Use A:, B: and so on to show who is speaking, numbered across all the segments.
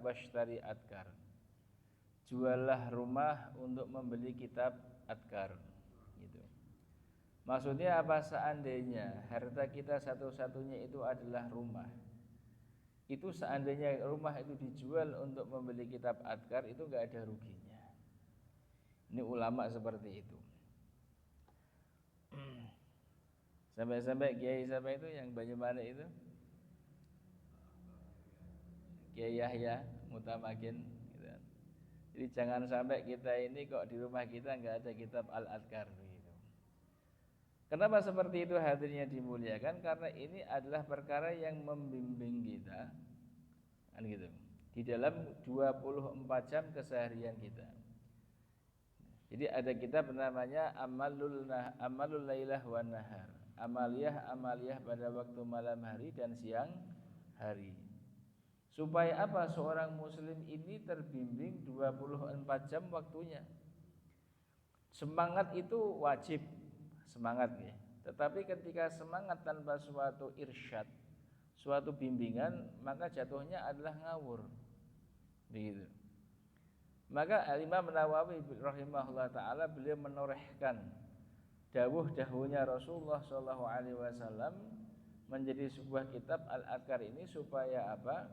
A: washtari adkar. Juallah rumah untuk membeli kitab adkar gitu. Maksudnya apa? Seandainya harta kita satu-satunya itu adalah rumah, itu seandainya rumah itu dijual untuk membeli kitab adkar, itu enggak ada ruginya. Ini ulama seperti itu. Sampai-sampai kiai siapa itu yang Banyumanik itu, Kiai Yahya Mutamakin gitu. Jadi jangan sampai kita ini kok di rumah kita enggak ada kitab Al-Adkar gitu. Kenapa seperti itu hadirnya dimuliakan? Karena ini adalah perkara yang membimbing kita kan gitu. Di dalam 24 jam keseharian kita. Jadi ada kitab namanya Amalul Lailah wan Nahar. Amaliyah pada waktu malam hari dan siang hari. Supaya apa? Seorang muslim ini terbimbing 24 jam waktunya. Semangat itu wajib, semangat ya. Tetapi ketika semangat tanpa suatu irsyad, suatu bimbingan, maka jatuhnya adalah ngawur. Begitu. Maka Imam Nawawi rahimahullah taala beliau menorehkan dawuh-dawuhnya Rasulullah sallallahu alaihi wasallam menjadi sebuah kitab Al-Adkar ini supaya apa?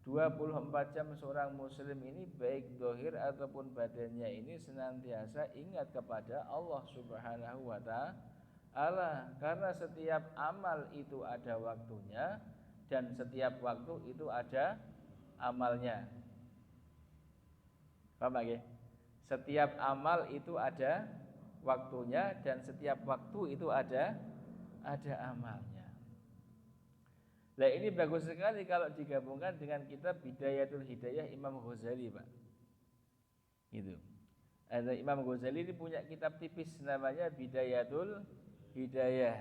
A: 24 jam seorang muslim ini baik zahir ataupun badannya ini senantiasa ingat kepada Allah Subhanahu wa taala, karena setiap amal itu ada waktunya dan setiap waktu itu ada amalnya. Paham lagi? Setiap amal itu ada waktunya dan setiap waktu itu ada amalnya. Nah ini bagus sekali kalau digabungkan dengan kitab Bidayatul Hidayah Imam Ghazali, Pak. Gitu. Ada Imam Ghazali ini punya kitab tipis namanya Bidayatul Hidayah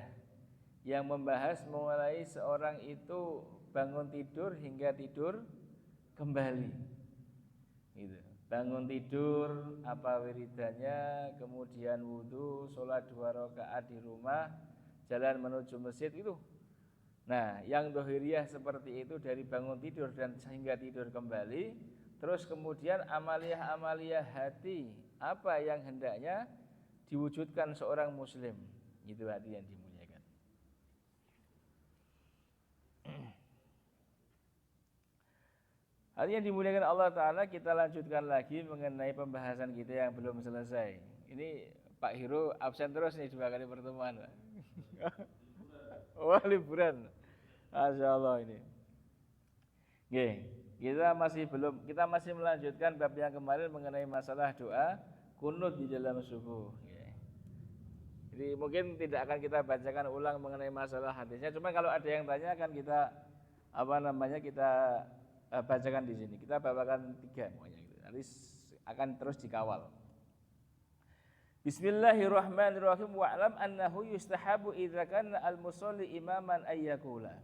A: yang membahas mulai seorang itu bangun tidur hingga tidur kembali. Gitu. Bangun tidur, apa wiridannya, kemudian wudu, sholat 2 rakaat di rumah, jalan menuju masjid itu. Nah, yang dohiriyah seperti itu dari bangun tidur dan sehingga tidur kembali. Terus kemudian amaliyah hati, apa yang hendaknya diwujudkan seorang muslim. Itu hati yang dimuliakan. Hati yang dimuliakan Allah Ta'ala, kita lanjutkan lagi mengenai pembahasan kita yang belum selesai. Ini Pak Hiro absen terus nih 2 kali pertemuan, Pak. Wah, liburan. Masya Allah ini. Oke, kita masih melanjutkan bab yang kemarin mengenai masalah doa kunut di dalam subuh. Oke. Jadi mungkin tidak akan kita bacakan ulang mengenai masalah hadisnya. Cuma kalau ada yang tanya akan kita kita bacakan di sini. Kita bawakan 3 pokoknya gitu. Nanti akan terus dikawal. Bismillahirrahmanirrahim. Wa'lam annahu yustahabu idza kana al-musalli imaman ayyakula.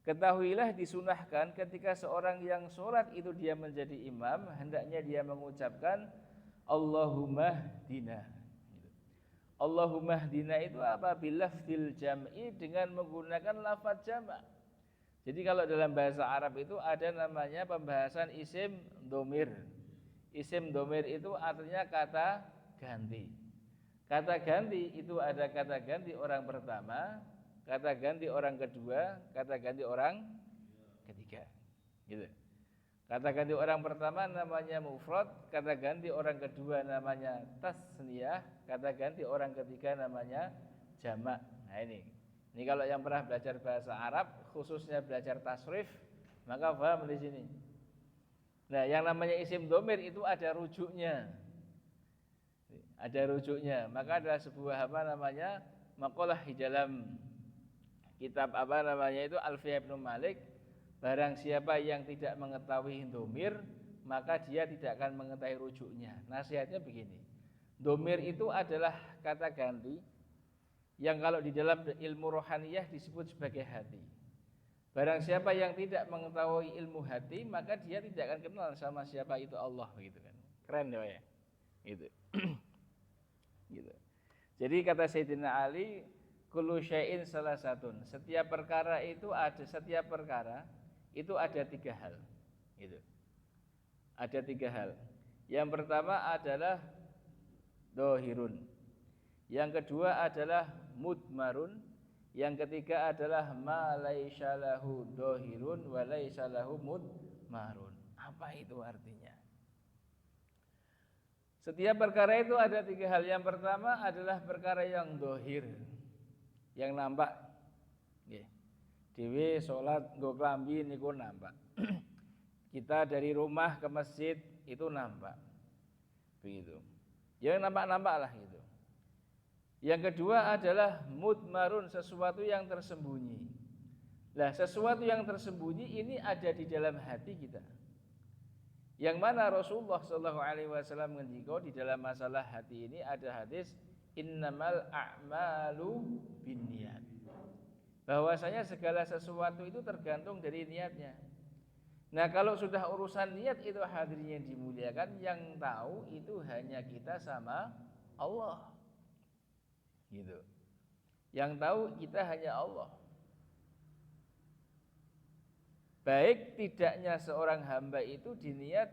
A: Ketahuilah disunahkan ketika seorang yang sholat itu dia menjadi imam, hendaknya dia mengucapkan Allahumma hdina. Allahumma hdina itu apa? Bilafzil jam'i, dengan menggunakan lafaz jamak. Jadi kalau dalam bahasa Arab itu ada namanya pembahasan isim domir. Isim domir itu artinya kata ganti. Kata ganti itu ada kata ganti orang pertama, kata ganti orang kedua, kata ganti orang ketiga. Gitu. Kata ganti orang pertama namanya mufrad, kata ganti orang kedua namanya tasniyah, kata ganti orang ketiga namanya jamak. Nah ini kalau yang pernah belajar bahasa Arab, khususnya belajar tasrif, maka paham di sini. Nah, yang namanya isim domir itu ada rujuknya. Ada rujuknya. Maka ada sebuah maqalah di dalam kitab itu Alfiyah Ibnu Malik, barang siapa yang tidak mengetahui domir, maka dia tidak akan mengetahui rujuknya. Nasihatnya begini. Domir itu adalah kata ganti yang kalau di dalam ilmu rohaniyah disebut sebagai hati. Barang siapa yang tidak mengetahui ilmu hati, maka dia tidak akan kenal sama siapa itu Allah, begitu kan. Keren ya, gitu. Gitu. Jadi kata Sayyidina Ali, kullu syai'in salasatun. Setiap perkara itu ada 3 hal. Gitu. ada 3 hal. Yang pertama adalah dohirun. Yang kedua adalah mudmarun. Yang ketiga adalah ma laisa lahu dohirun wa laisa lahu mudmarun. Apa itu artinya? Setiap perkara itu ada 3 hal. Yang pertama adalah perkara yang dohir, yang nampak. Nggih. Dhewe salat nggo klambi niku nampak. Kita dari rumah ke masjid itu nampak. Begitu. Yang nampak-nampak lah gitu. Yang kedua adalah mudmarun, sesuatu yang tersembunyi. Nah, sesuatu yang tersembunyi ini ada di dalam hati kita. Yang mana Rasulullah SAW ngendika di dalam masalah hati ini ada hadis innamal a'malu binniyat. Bahwasanya segala sesuatu itu tergantung dari niatnya. Nah, kalau sudah urusan niat itu hadirin yang dimuliakan, yang tahu itu hanya kita sama Allah. Gitu. Yang tahu kita hanya Allah. Baik tidaknya seorang hamba itu dilihat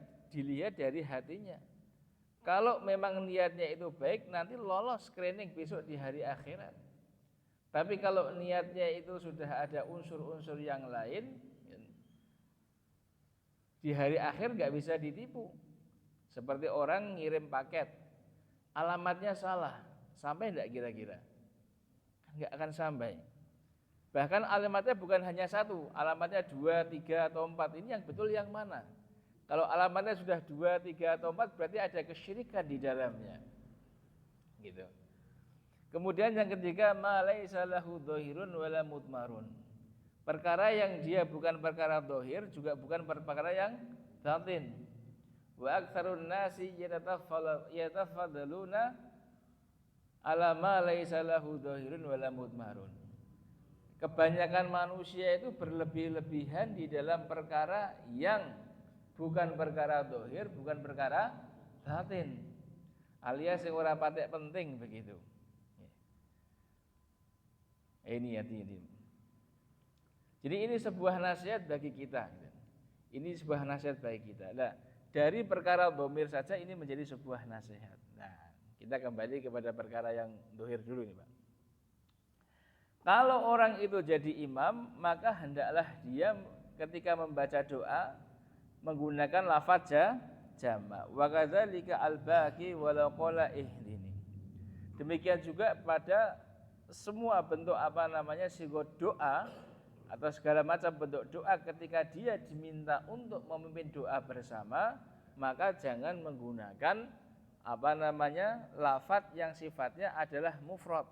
A: dari hatinya. Kalau memang niatnya itu baik, nanti lolos screening besok di hari akhirat. Tapi kalau niatnya itu sudah ada unsur-unsur yang lain, di hari akhir nggak bisa ditipu. Seperti orang ngirim paket, alamatnya salah. Sampai enggak kira-kira? Enggak akan sampai. Bahkan alamatnya bukan hanya 1, alamatnya 2, 3 atau 4. Ini yang betul yang mana? Kalau alamatnya sudah 2, 3 atau 4 berarti ada kesyirikan di dalamnya. Gitu. Kemudian yang ketiga, ma laisa lahu dhahirun wala mudmarun. Perkara yang dia bukan perkara dhahir juga bukan perkara yang batin. Wa aktsarun nasi yatafadaluna ala ma laisa lahu dhahirun wala mudmarun. Kebanyakan manusia itu berlebih-lebihan di dalam perkara yang bukan perkara dhahir, bukan perkara batin. Alias yang ora patek penting begitu. Ini hati-hati. Jadi ini sebuah nasihat bagi kita. Ini sebuah nasihat bagi kita. Nah, dari perkara dhamir saja ini menjadi sebuah nasihat. Nah, kita kembali kepada perkara yang dohir dulu nih Pak. Kalau orang itu jadi imam, maka hendaklah dia ketika membaca doa menggunakan lafaz jamak. Wa kadzalika al-baqi walau qala ihdini. Demikian juga pada semua bentuk sigot doa atau segala macam bentuk doa ketika dia diminta untuk memimpin doa bersama, maka jangan menggunakan lafaz yang sifatnya adalah mufrad.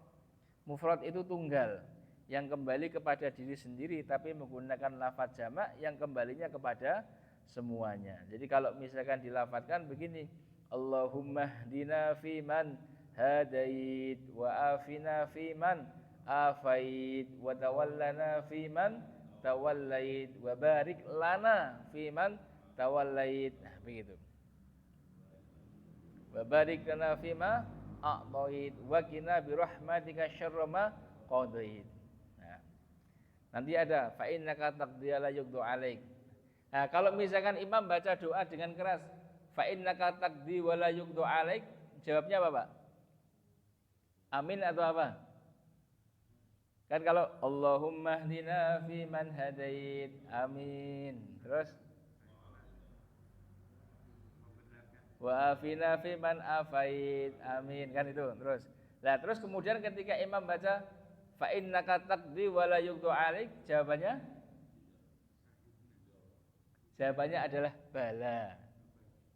A: Mufrad itu tunggal yang kembali kepada diri sendiri, tapi menggunakan lafaz jamak yang kembalinya kepada semuanya. Jadi kalau misalkan dilafadzkan begini, Allahumma hdina fiman hadait wa afina fiman afait wa tawallana fiman tawallait wa barik lana fiman tawallait. Nah, begitu. Wa barik lana fima a'tait wa qina bi rahmatika syarra ma qadait. Nah, nanti ada fa innaka taqdi la yuqdu alaik. Nah, kalau misalkan imam baca doa dengan keras, fa innaka taqdi wa la yuqdu alaik, jawabnya apa, Pak? Amin atau apa? Kan kalau Allahumma hdina fi man hadait, amin. Terus wa afina fi man afait, amin. Kan itu. Terus kemudian ketika imam baca fa innaka taqdi wa la yuqdu alaik, jawabannya adalah bala.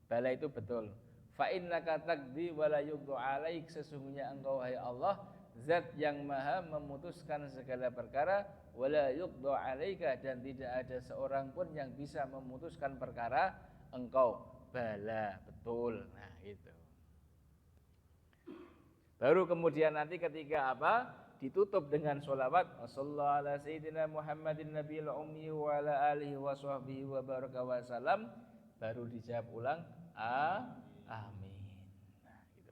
A: Bala itu betul. Fa innaka taqdi wa la yuqdu alaik, sesungguhnya engkau wahai Allah zat yang maha memutuskan segala perkara, wa la yuqdu alaika, dan tidak ada seorang pun yang bisa memutuskan perkara engkau. Bala, betul. Nah, itu. Baru kemudian nanti ketika ditutup dengan sholawat sallallahu ala sayyidina Muhammadin nabiyil ummi wa ala alihi wa sahbihi wa baraka wa salam, baru dijawab ulang amin. Nah, gitu.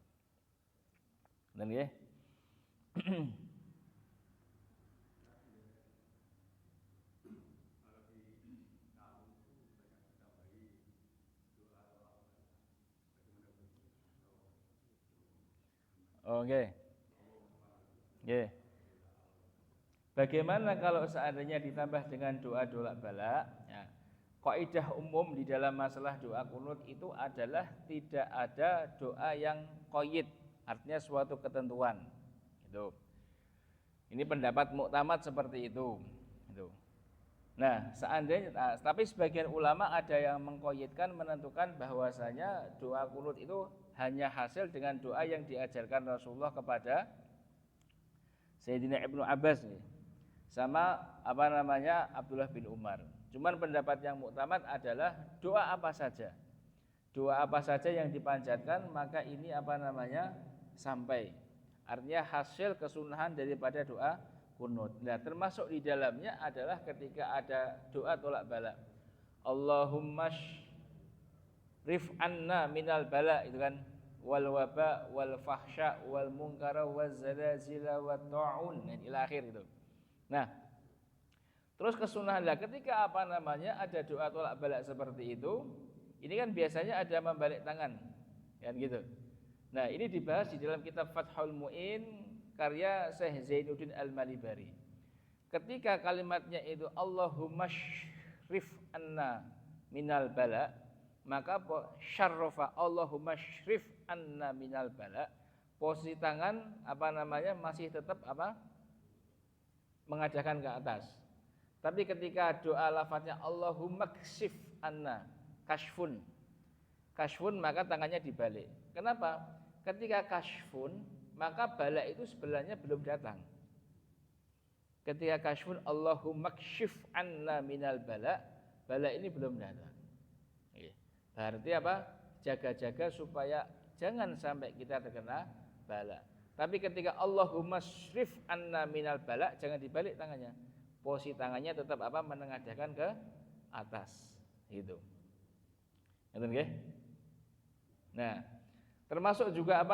A: Dan ya. Oke. Nggih. Bagaimana kalau seandainya ditambah dengan doa tolak bala? Ya. Kaidah umum di dalam masalah doa kunut itu adalah tidak ada doa yang qayyid, artinya suatu ketentuan. Gitu. Ini pendapat muktamad seperti itu. Gitu. Nah, seandainya, tapi sebagian ulama ada yang mengqayyidkan, menentukan bahwasanya doa kunut itu hanya hasil dengan doa yang diajarkan Rasulullah kepada Sayyidina Ibnu Abbas nih, sama Abdullah bin Umar. Cuman pendapat yang muktamad adalah doa apa saja yang dipanjatkan maka ini sampai. Artinya hasil kesunahan daripada doa kunut. Nah, termasuk di dalamnya adalah ketika ada doa tolak bala. Allahumma rif anna minal bala, itu kan, wal waba wal fahsya wal munkara waz zalazila wat ta'un ila akhir itu. Nah, terus kesunahan lah ketika ada doa tolak bala seperti itu, ini kan biasanya ada membalik tangan, kan gitu. Nah, ini dibahas di dalam kitab Fathul Mu'in karya Syekh Zainuddin Al-Malibari. Ketika kalimatnya itu Allahumma syrif anna minal bala, maka syarrafa Allahumma syrif anna minal bala, posisi tangan masih tetap mengadahkan ke atas. Tapi ketika doa lafadznya Allahumma kshif anna, kashfun, maka tangannya dibalik. Kenapa? Ketika kashfun, maka bala itu sebenarnya belum datang. Ketika kashfun Allahumma kshif anna minal bala, bala ini belum datang. Berarti jaga-jaga supaya jangan sampai kita terkena bala. Tapi ketika Allahumma syrif anna minal bala, jangan dibalik tangannya. Posisi tangannya tetap menengadahkan ke atas. Gitu. Ngerti nggih? Nah, termasuk juga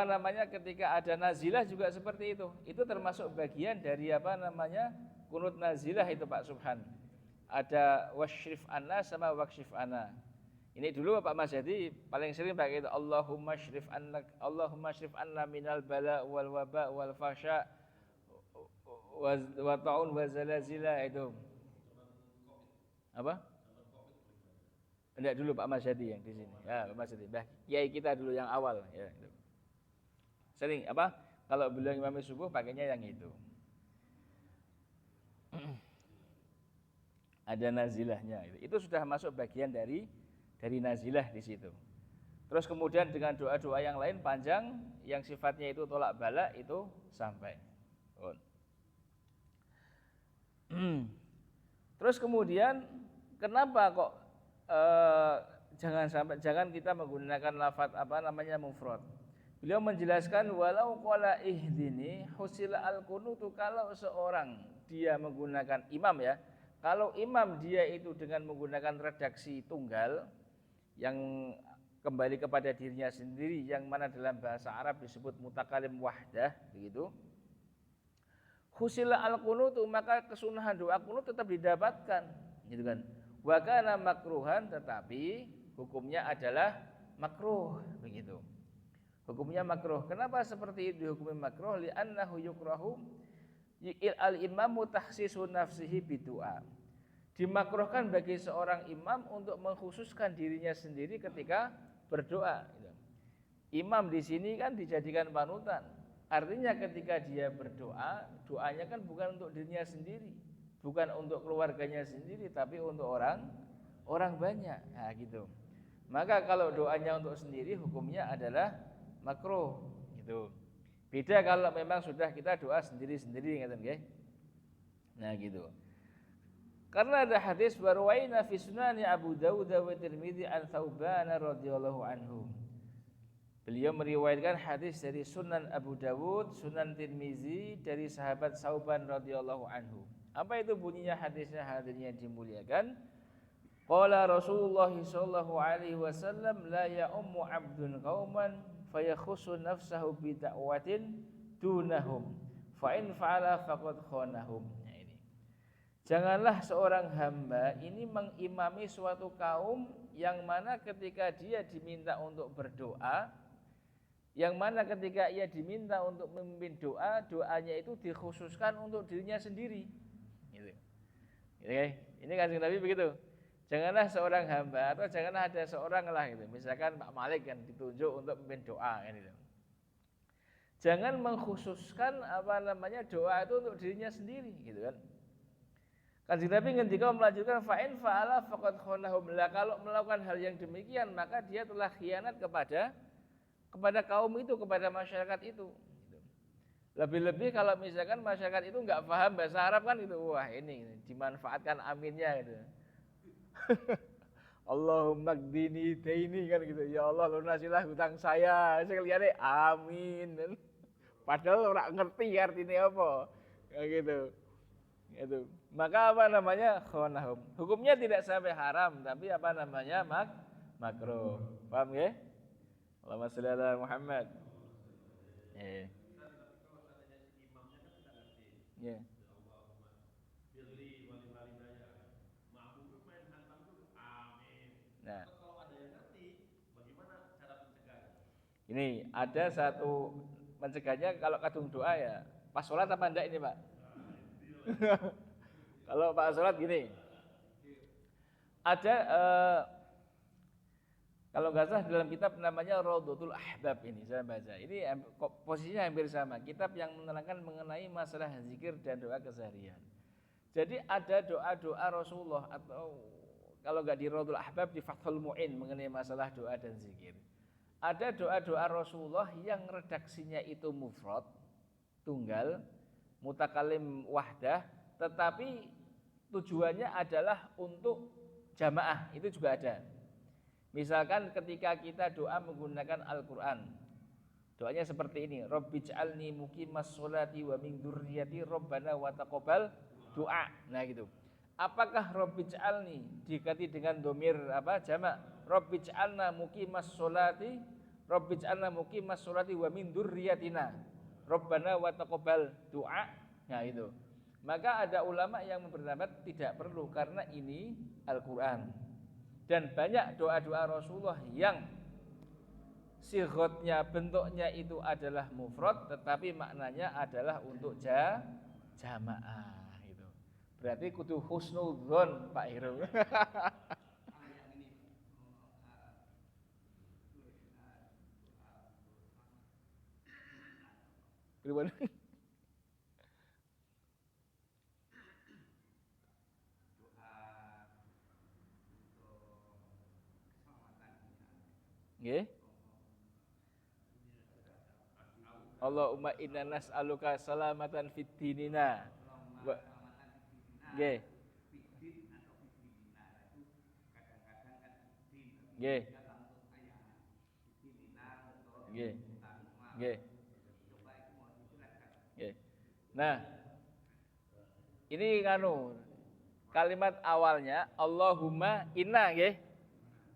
A: ketika ada nazilah juga seperti itu. Itu termasuk bagian dari kunut nazilah itu Pak Subhan. Ada wasyrif anna sama waksyif anna. Ini dulu Pak Mas Yadi paling sering pakai itu Allahumma syrif anna minal bala wal waba wal fahsya wa ta'un wa zalazila itu. Apa? Enggak, dulu Pak Mas Yadi yang di sini. Ya, Pak Mas Yadi. Kiai kita dulu yang awal ya itu. Sering kalau beliau imam subuh pakainya yang itu. Ada nazilahnya itu. Itu sudah masuk bagian dari nazilah di situ. Terus kemudian dengan doa-doa yang lain panjang yang sifatnya itu tolak bala itu sampai. Terus kemudian kenapa kok jangan kita menggunakan lafadz mufrad. Beliau menjelaskan walau qala ihdini husila al-qunutu, kalau seorang dia menggunakan imam ya. Kalau imam dia itu dengan menggunakan redaksi tunggal yang kembali kepada dirinya sendiri, yang mana dalam bahasa Arab disebut mutakalim wahdah, begitu. Husila al-qunutu, maka kesunahan doa kunut tetap didapatkan, gitu kan. Wa kana makruhan, tetapi hukumnya adalah makruh, begitu. Hukumnya makruh. Kenapa seperti itu dihukumi makruh? Li'annahu yukrahu al-imamu tahsisu nafsihi bidu'a. Dimakruhkan bagi seorang imam untuk mengkhususkan dirinya sendiri ketika berdoa. Imam di sini kan dijadikan panutan. Artinya ketika dia berdoa, doanya kan bukan untuk dirinya sendiri, bukan untuk keluarganya sendiri, tapi untuk orang banyak. Nah, gitu. Maka kalau doanya untuk sendiri, hukumnya adalah makruh. Gitu. Beda kalau memang sudah kita doa sendiri-sendiri, nah gitu. Karena ada hadis warwaina fi sunani Abu Dawud wa Tirmidzi an Thauban radhiyallahu anhu. Beliau meriwayatkan hadis dari Sunan Abu Dawud, Sunan Tirmizi dari sahabat Thauban radhiyallahu anhu. Apa itu bunyinya hadisnya, hadirin yang dimuliakan? Qala Rasulullah sallallahu alaihi wasallam la ya'ummu 'abdun qauman fayakhussu nafsahu bi da'watin dunahum fa in fa'ala faqad khanahum. Janganlah seorang hamba ini mengimami suatu kaum yang mana ketika dia diminta untuk berdoa, Yang mana ketika ia diminta untuk memimpin doa, doanya itu dikhususkan untuk dirinya sendiri. Gitu. Ini Kanjeng Nabi begitu. Janganlah seorang hamba atau janganlah ada seorang lah gitu. Misalkan Pak Malik kan ditunjuk untuk memimpin doa kan gitu. Jangan mengkhususkan doa itu untuk dirinya sendiri gitu kan. Kanjeng Nabi ketika melanjutkan fa'in fa'ala faqad khonahum. Kalau melakukan hal yang demikian maka dia telah khianat kepada kaum itu, kepada masyarakat itu. Lebih-lebih kalau misalkan masyarakat itu nggak paham bahasa Arab kan itu, wah ini dimanfaatkan aminnya gitu. Allahumma gdini daini kan gitu. Ya Allah lunasilah hutang saya. Sekalian amin. Padahal orang ngerti artinya apa. Kayak gitu. Itu. Maka khonahum. Hukumnya tidak sampai haram, tapi makruh. Paham ya? Allahumma shalli ala Muhammad. Ya. Nah, ini ada satu mencegahnya kalau kadung doa ya. Pas sholat apa enggak ini Pak? Kalau Pak sholat gini, ada kalau nggak salah dalam kitab namanya Raudhatul Ahbab ini saya baca. Ini posisinya hampir sama. Kitab yang menerangkan mengenai masalah zikir dan doa keseharian. Jadi ada doa-doa Rasulullah atau kalau nggak di Raudhatul Ahbab di Fathul Mu'in mengenai masalah doa dan zikir. Ada doa-doa Rasulullah yang redaksinya itu mufrad, tunggal, mutakalim wahdah, tetapi tujuannya adalah untuk jamaah, itu juga ada. Misalkan ketika kita doa menggunakan Al-Quran, doanya seperti ini, Rabbij'alni muqimas sholati wa min dzurriyyati Rabbana wa taqabbal doa. Nah gitu. Apakah Rabbij'alni diganti dengan domir jamak? Rabbij'alna muqimas sholati wa min dzurriyyatina Rabbana wa taqabbal doa. Nah itu. Maka ada ulama yang berpendapat tidak perlu karena ini Al-Quran. Dan banyak doa-doa Rasulullah yang sighotnya, bentuknya itu adalah mufrad, tetapi maknanya adalah untuk jamaah itu. Berarti kudu husnudzon Pak Hiro. Gimana? Nggih. Allahumma inna nas'aluka salamatan fid dinina. Nggih. Nggih. Nggih. Nggih. Nggih. Nah, ini kalimat awalnya Allahumma inna nggih.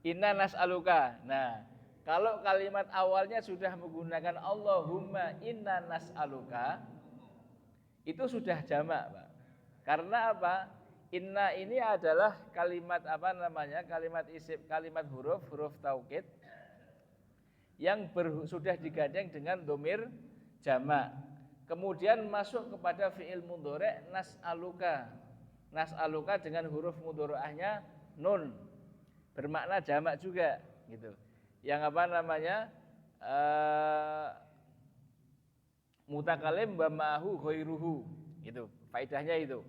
A: Inna nas'aluka. Nah, kalau kalimat awalnya sudah menggunakan Allahumma inna nas'aluka, itu sudah jamak, Pak. Karena apa? Inna ini adalah kalimat kalimat isim, kalimat huruf taukid yang sudah digandeng dengan domir jamak. Kemudian masuk kepada fi'il mudhari' nas'aluka. Nas'aluka dengan huruf mudhari'ahnya nun. Bermakna jamak juga gitu. Yang mutakalim wa ma'ahu ghairuhu gitu. Faedahnya itu.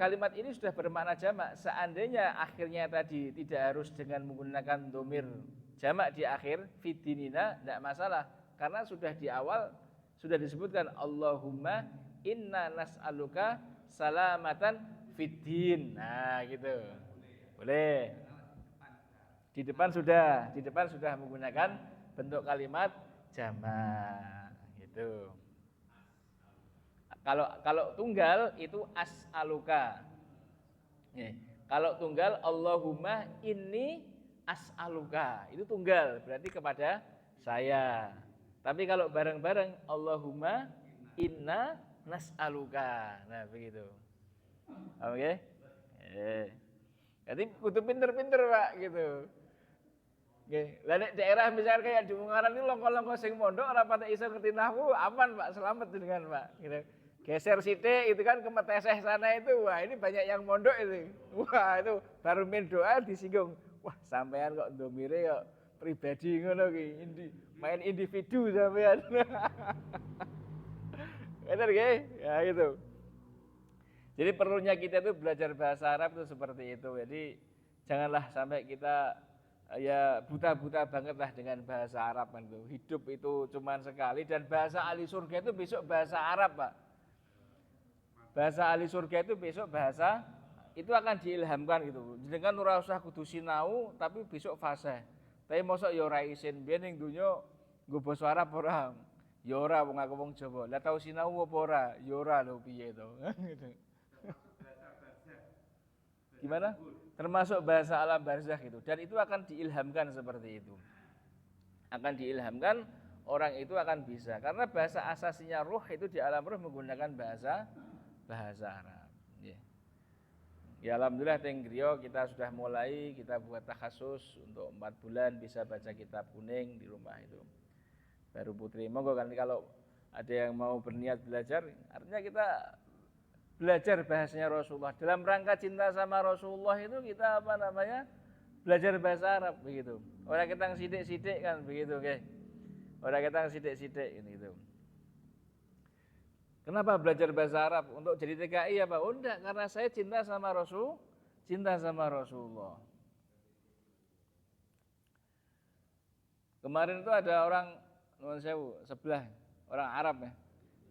A: Kalimat ini sudah bermakna jamak. Seandainya akhirnya tadi tidak harus dengan menggunakan domir jamak di akhir fidinina, tidak masalah. Karena sudah di awal sudah disebutkan Allahumma inna nas'aluka salamatan fiddin. Nah gitu. Boleh. Di depan sudah menggunakan bentuk kalimat jamak gitu. Kalau tunggal itu as'aluka. Kalau tunggal Allahumma inni as'aluka. Itu tunggal, berarti kepada saya. Tapi kalau bareng-bareng Allahumma inna nas'aluka. Nah, begitu. Oke? Jadi kudu pinter-pinter, Pak, gitu. Nggih. Lah nek daerah misal kayak di Ungaran ini longko-longko sing mondok ora patek iso ngerti nahwu, aman Pak, selamat dengan Pak. Gitu. Geser sithik itu kan ke Meteseh sana itu. Wah, ini banyak yang mondok itu. Wah, itu baru main doa disinggung. Wah, sampean kok ndomire kok pribadi ngono ki, main individu sampean. Bener nggih? Ya gitu. Jadi perlunya kita itu belajar bahasa Arab itu seperti itu. Jadi janganlah sampai kita ya buta-buta banget lah dengan bahasa Arab kan itu. Hidup itu cuman sekali dan bahasa ahli surga itu besok bahasa Arab, Pak. Bahasa ahli surga itu besok bahasa itu akan diilhamkan gitu. Jenengan ora usah kudu sinau tapi besok fasih. Tapi mosok ya ora isin biyen ning donya nggo basa Arab ora. Ya ora wong aku wong Jawa. Lah tau sinau apa ora? Ya ora lho piye to. Gimana? Termasuk bahasa alam barzakh itu. Dan itu akan diilhamkan seperti itu. Akan diilhamkan, orang itu akan bisa. Karena bahasa asasinya ruh itu di alam ruh menggunakan bahasa Arab. Ya alhamdulillah teng griya kita sudah mulai, kita buat takhasus untuk 4 bulan bisa baca kitab kuning di rumah itu. Baru putri monggo kan kalau ada yang mau berniat belajar, artinya kita belajar bahasanya Rasulullah. Dalam rangka cinta sama Rasulullah itu kita belajar bahasa Arab begitu. Orang kita sidik-sidik kan begitu, oke. Orang kita sidik-sidik gitu. Kenapa belajar bahasa Arab? Untuk jadi TKI apa? Oh enggak, karena saya cinta sama Rasulullah. Kemarin itu ada orang nuwun sewu sebelah orang Arab ya.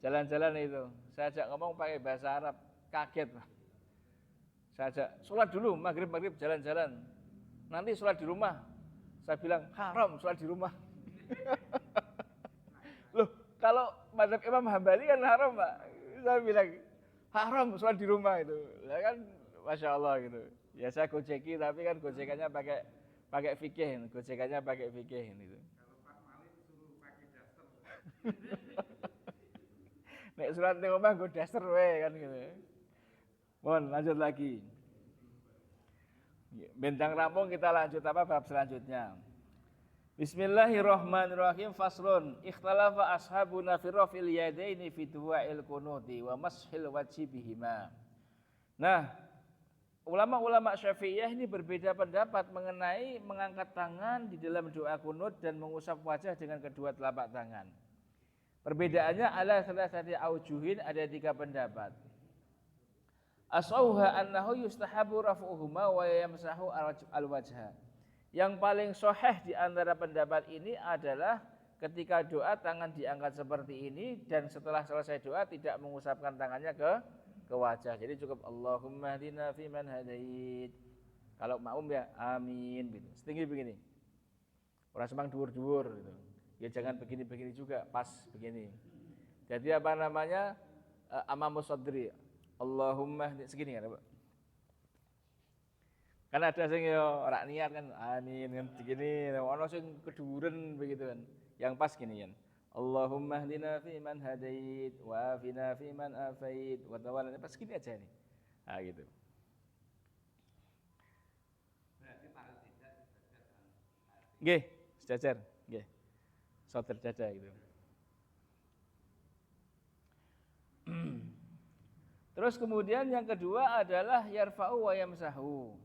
A: Jalan-jalan itu, saya ajak ngomong pakai bahasa Arab, kaget Pak. Saya ajak sholat dulu, maghrib jalan-jalan. Nanti sholat di rumah. Saya bilang haram sholat di rumah. Loh, kalau mazhab Imam Hambali kan haram Pak. Saya bilang haram sholat di rumah itu. Ya kan, masya Allah gitu. Ya saya gojeki tapi kan gojekannya pakai fikih, gojekannya pakai fikih gitu. Kalau Pak Malik suruh pakai daster. Nek surat ning omah nggo daster wae kan gitu. Mohon lanjut lagi. Bentang rampung kita lanjut bab selanjutnya. Bismillahirrahmanirrahim. Faslun. Ikhtalafa ashabuna fi rafil yadaini fi du'ail qunuti wa mashil wajhi bihima. Nah, ulama-ulama Syafi'iyah ini berbeda pendapat mengenai mengangkat tangan di dalam doa kunut dan mengusap wajah dengan kedua telapak tangan. Perbedaannya ala salasati aujuhin, ada 3 pendapat. Asauha annahu yustahabu raf'uhuma wa yamsahu al-wajha. Yang paling sahih di antara pendapat ini adalah ketika doa tangan diangkat seperti ini dan setelah selesai doa tidak mengusapkan tangannya ke wajah. Jadi cukup Allahumma hdina fiman hadait. Kalau makmum ya amin gitu. Setinggi begini. Orang semang dhuwur-dhuwur gitu. Ya jangan begini-begini juga, pas begini. Jadi amamus sadri. Allahumma segini kan, Pak. Kan ada sing ya ora niat kan, amin kan begini, ono sing keduren begitu kan. Yang pas gini kan. Allahumma hdina fi man hadait wa afina fi man afait wa tawallana, pas gini aja nih. Ah gitu. Berarti para tidak nggih, sejajar, nggih. Saudara dada gitu. Terus kemudian yang kedua adalah yarfa'u wa yamsahu.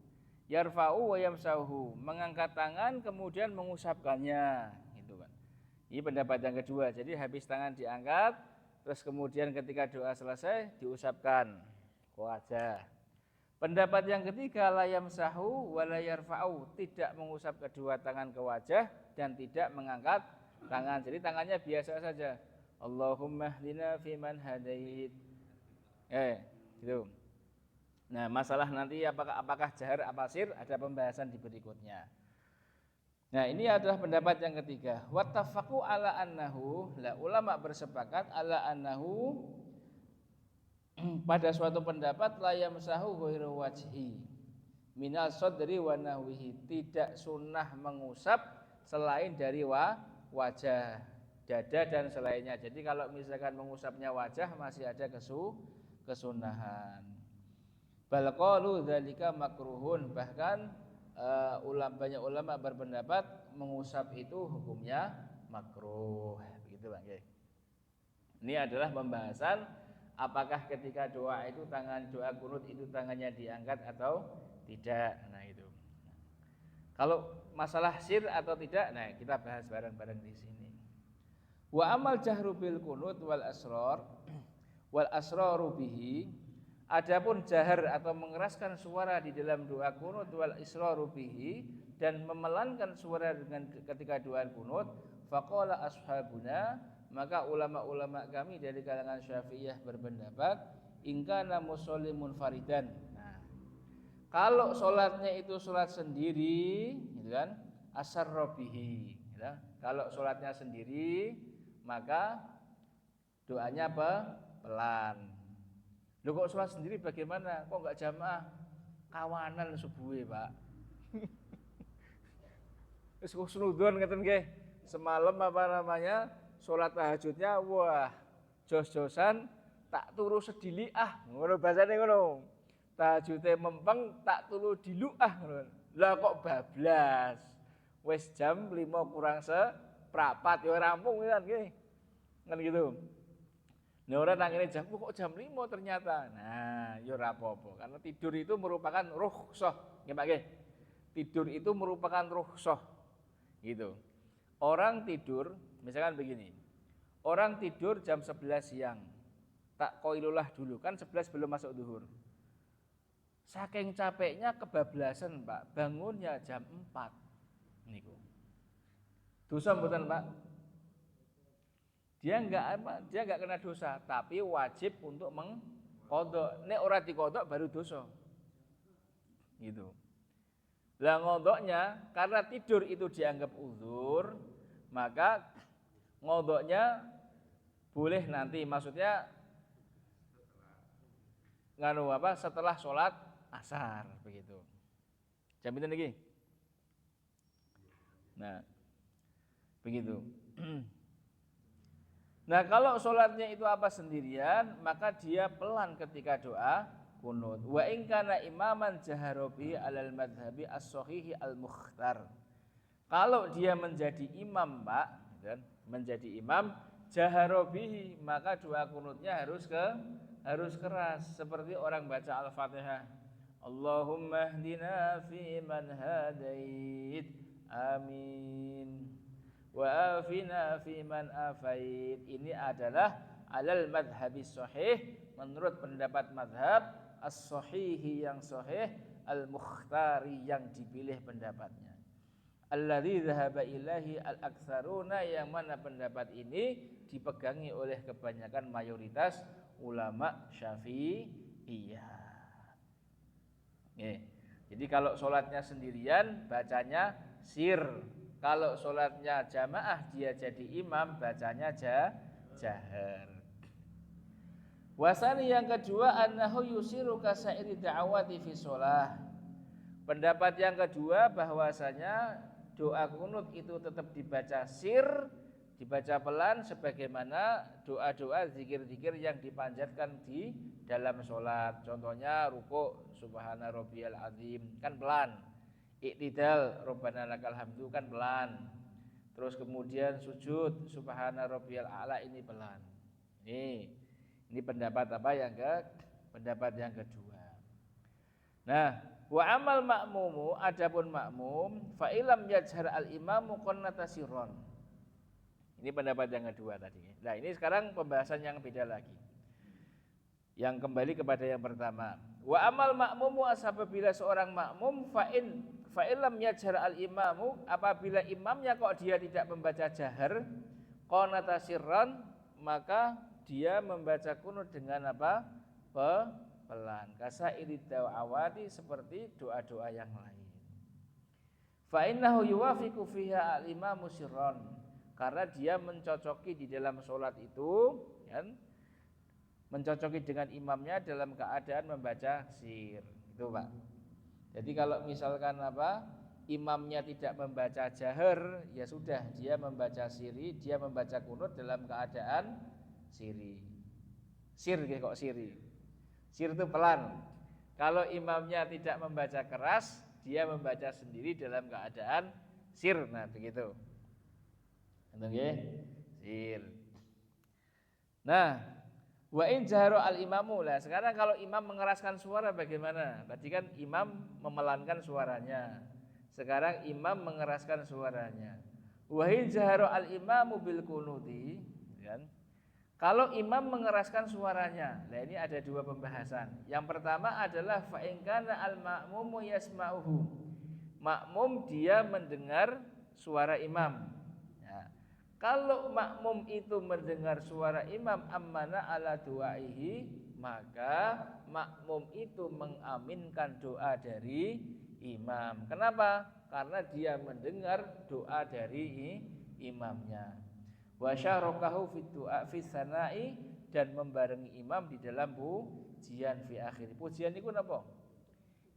A: Yarfa'u wa yamsahu, mengangkat tangan kemudian mengusapkannya, gitu kan. Ini pendapat yang kedua. Jadi habis tangan diangkat, terus kemudian ketika doa selesai diusapkan ke wajah. Pendapat yang ketiga la yamsahu wa la yarfa'u, tidak mengusap kedua tangan ke wajah dan tidak mengangkat tangan. Jadi tangannya biasa saja. Allahumma hdina fiman hadait. Gitu. Nah, masalah nanti apakah jahar apa sir ada pembahasan di berikutnya. Nah, ini adalah pendapat yang ketiga. Wattafaqu ala annahu, la ulama bersepakat ala annahu pada suatu pendapat la yamsahu ghairu wajhi minal sadri wa nahwihi, tidak sunnah mengusap selain dari wajah, dada dan selainnya. Jadi kalau misalkan mengusapnya wajah masih ada kesunahan. Bal qalu dzalika makruhun, bahkan banyak ulama berpendapat mengusap itu hukumnya makruh, begitu Bang. Ini adalah pembahasan apakah ketika doa itu doa kunut itu tangannya diangkat atau tidak. Nah itu. Kalau masalah sir atau tidak, nah kita bahas bareng-bareng di sini. Wa amal jahru bil kunut wal asraru bihi. Adapun jahar atau mengeraskan suara di dalam doa kunut wal israru bihi dan memelankan suara dengan ketika doa kunut, faqala ashabuna, maka ulama-ulama kami dari kalangan Syafi'iyah berpendapat ingkana musolli munfaridan. Nah, kalau sholatnya itu sholat sendiri, gitu kan, asarra bihi, gitu. Kalau sholatnya sendiri, maka doanya apa? Pelan. Loh kok sholat sendiri bagaimana? Kok enggak jamaah? Kawanan subuhe, Pak. Wis kusnudon ngeten nggih. Semalam sholat tahajudnya, wah, jos-josan tak turu sediliah, ngono bahasane ngono. Tahajudnya mempeng tak turu diluah ngono. Lah kok bablas. Wis jam 5 kurang seprapat ya rampung kan nggih. Kan gitu. Nah orang nangine jam kok jam 5 ternyata. Nah, ya ora apa-apa karena tidur itu merupakan rukhsah, nggih Pak nggih. Tidur itu merupakan rukhsah. Gitu. Orang tidur, misalkan begini. Orang tidur jam 11 siang. Tak koilulah dulu, kan 11 belum masuk zuhur. Saking capeknya kebablasan, Pak. Bangunnya jam 4. Niku. Dosa mboten, Pak? Dia enggak kena dosa, tapi wajib untuk mengqadha. Nek ora diqadha baru dosa. Gitu. Lah ngodoknya karena tidur itu dianggap uzur, maka ngodoknya boleh nanti, maksudnya setelah sholat asar begitu. Jam itu lagi. Nah, begitu. Nah kalau sholatnya itu sendirian, maka dia pelan ketika doa kunut. Wa in kana imaman jaharobi alal madhabi as-sahihi al-mukhtar. Kalau dia menjadi imam, Pak, dan menjadi imam jaharobihi, maka doa kunutnya harus keras seperti orang baca Al-Fatihah. Allahumma hdina fi man hadait. Amin. Wa afina fi man afait. Ini adalah alal madhabis sahih, menurut pendapat madhab as-sahihi yang sahih, al-mukhtari yang dipilih pendapatnya. Alladzi dzahaba ilahi al-aktsaruna, yang mana pendapat ini dipegangi oleh kebanyakan mayoritas ulama Syafi'iyah. Jadi kalau sholatnya sendirian bacanya sir. Kalau sholatnya jamaah dia jadi imam bacanya jahar. Wasani yang kedua annahu yusiru kasairi da'awati fi sholah. Pendapat yang kedua bahwasanya doa kunut itu tetap dibaca sir, dibaca pelan sebagaimana doa-doa zikir-zikir yang dipanjatkan di dalam sholat. Contohnya ruku' subhana rabbiyal azim kan pelan. Iktidal Rabbana lakal hamdu kan pelan. Terus kemudian sujud subhana rabbiyal a'la ini pelan. Ini pendapat pendapat yang kedua. Nah, wa amal ma'mumu, adapun makmum fa ilam yajhar al imamu qannata sirron. Ini pendapat yang kedua tadi. Nah, ini sekarang pembahasan yang beda lagi. Yang kembali kepada yang pertama. Wa amal ma'mumu, apabila seorang makmum fa ilam yajhar al imamu, apabila imamnya kok dia tidak membaca jahar qannata sirron, maka dia membaca kunut dengan pelan. Kasairi da'awati, seperti doa-doa yang lain. Fa innahu yuwafiqu fiha al imamu sirron, karena dia mencocoki di dalam sholat itu, kan? Mencocoki dengan imamnya dalam keadaan membaca sir. Itu, Pak. Jadi kalau misalkan imamnya tidak membaca jahar, ya sudah, dia membaca siri, dia membaca kunut dalam keadaan siri. Sir kok siri. Sir itu pelan. Kalau imamnya tidak membaca keras, dia membaca sendiri dalam keadaan sir. Nah, begitu. Nggih, sir. Nah, wa in jahara al-imamu. Lah, sekarang kalau imam mengeraskan suara bagaimana? Tadi kan imam memelankan suaranya. Sekarang imam mengeraskan suaranya. Wa in jahara al-imamu bil kunuti, kan? Kalau imam mengeraskan suaranya, nah ini ada dua pembahasan. Yang pertama adalah fa in kana al-ma'mumu yasma'uhu. Makmum dia mendengar suara imam. Ya. Kalau makmum itu mendengar suara imam ammana ala du'aihi, maka makmum itu mengaminkan doa dari imam. Kenapa? Karena dia mendengar doa dari imamnya. Wa syarakahu fi du'a fi sanai, dan membarengi imam di dalam pujian fi akhir. Pujian itu napa?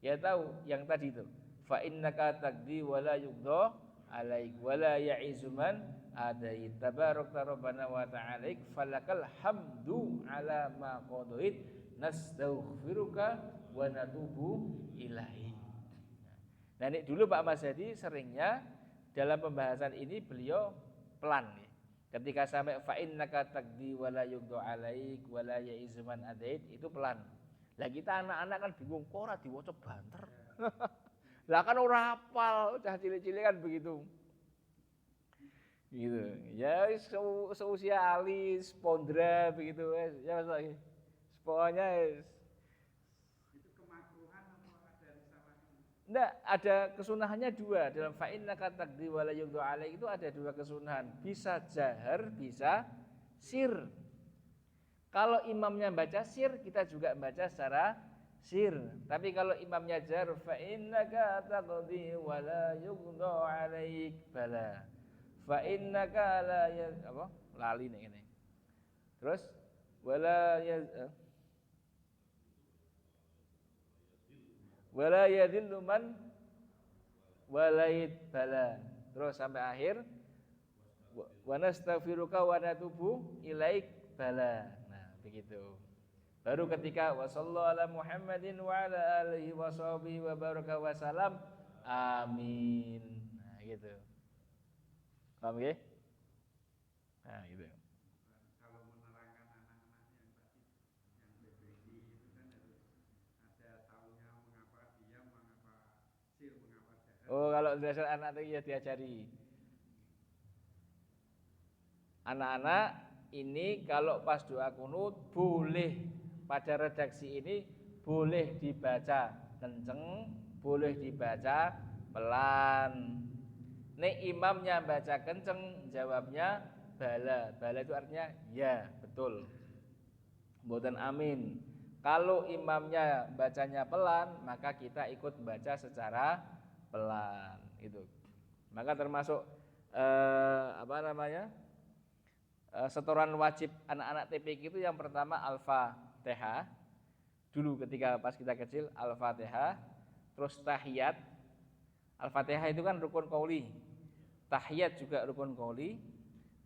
A: Ya tahu yang tadi itu. Fa innaka taqdi wa la yuqda alaik wa la ya'izu man adait. Tabarakta rabbana wa ta'alaik falakal hamdu ala ma qadait nastaghfiruka wa natubu ilaihi. Nah, ini dulu Pak Mas Hadi seringnya dalam pembahasan ini beliau pelan nih. Ketika sampai fa innaka taqdi wa la yuqda alaik wa la ya'izu man adait, itu pelan. Lah kita anak-anak kan bingung, kok ora diwaca banter. Lah kan ora hafal, udah cilik-cilik kan begitu. Gitu. Ya seusia alis, pondra begitu wes. Ya Mas lagi. Pokoknya
B: Itu kemakruhan atau ada risalahnya?
A: enggak, ada kesunahannya dua. Dalam fa innaka taqdi wa la yuqda alaik itu ada dua kesunahan. Bisa jahar, bisa sir. Kalau imamnya baca sir, kita juga baca secara sir. Tapi kalau imamnya jar, fa innaka taqdi wa la yuqda alaik bala. Fa innaka la apa? Lali nih ini. Terus wala wala yadillu man walait bala. Terus sampai akhir wa nastaghfiruka wa natubu ilaik bala. Nah, begitu. Baru ketika wa sallallahu ala Muhammadin wa ala alihi wa sahbihi wa baraka wa salam. Amin. Nah, gitu. Paham nggih? Nah, gitu.
B: Kalau menerangkan anak-anak yang tadi yang PBI itu kan harus ada tahunya mengapa diam, mengapa sir, mengapa jahar.
A: Oh, kalau dasar anak itu ya diajari. Anak-anak ini kalau pas doa kunut boleh pada redaksi ini boleh dibaca kenceng, boleh dibaca pelan. Nek imamnya baca kenceng, jawabnya bala. Bala itu artinya ya, betul. Mboten amin. Kalau imamnya bacanya pelan, maka kita ikut baca secara pelan. Itu. Maka termasuk apa namanya? Setoran wajib anak-anak TPQ itu yang pertama Al-Fatihah. Dulu ketika pas kita kecil Al-Fatihah, terus tahiyat. Al-Fatihah itu kan rukun qauli. Tahiyat juga rukun qauli.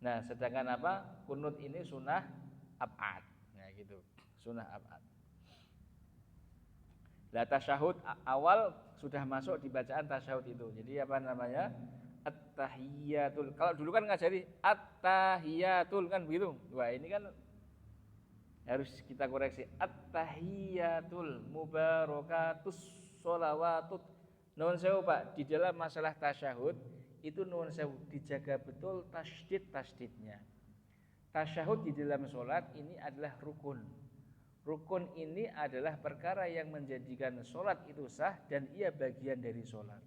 A: Nah, sedangkan apa? Kunut ini sunnah ab'ad. Nah, gitu. Sunnah ab'ad. Lah tasyahud awal sudah masuk di bacaan tasyahud itu. Jadi apa namanya? At-tahiyatul. Kalau dulu kan ngajari at-tahiyatul kan begitu. Wah, ini kan harus kita koreksi. At-tahiyatul mubarakatus sholawatut. Nuwun sewu Pak, di dalam masalah tasyahud itu nuwun sewu dijaga betul tasydid-tasydidnya. Tasyahud di dalam sholat ini adalah rukun. Rukun ini adalah perkara yang menjadikan sholat itu sah dan ia bagian dari sholat.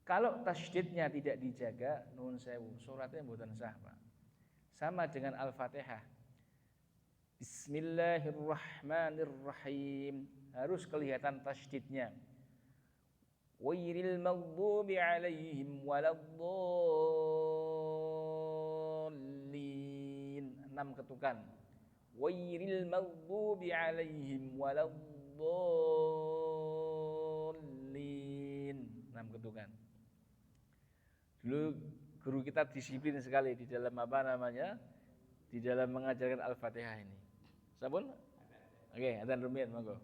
A: Kalau tasydidnya tidak dijaga, nuwun sewu, sholatnya mboten sah Pak. Sama dengan Al-Fatihah. Bismillahirrahmanirrahim. Harus kelihatan tasydidnya. Ghairil maghdubi 'alaihim waladdallin. 6 ketukan. Ghairil maghdubi 'alaihim waladdallin. 6 ketukan. Dulu guru kita disiplin sekali di dalam apa namanya? Di dalam mengajarkan Al-Fatihah ini. Sampun? Oke, adzan rumiyin monggo.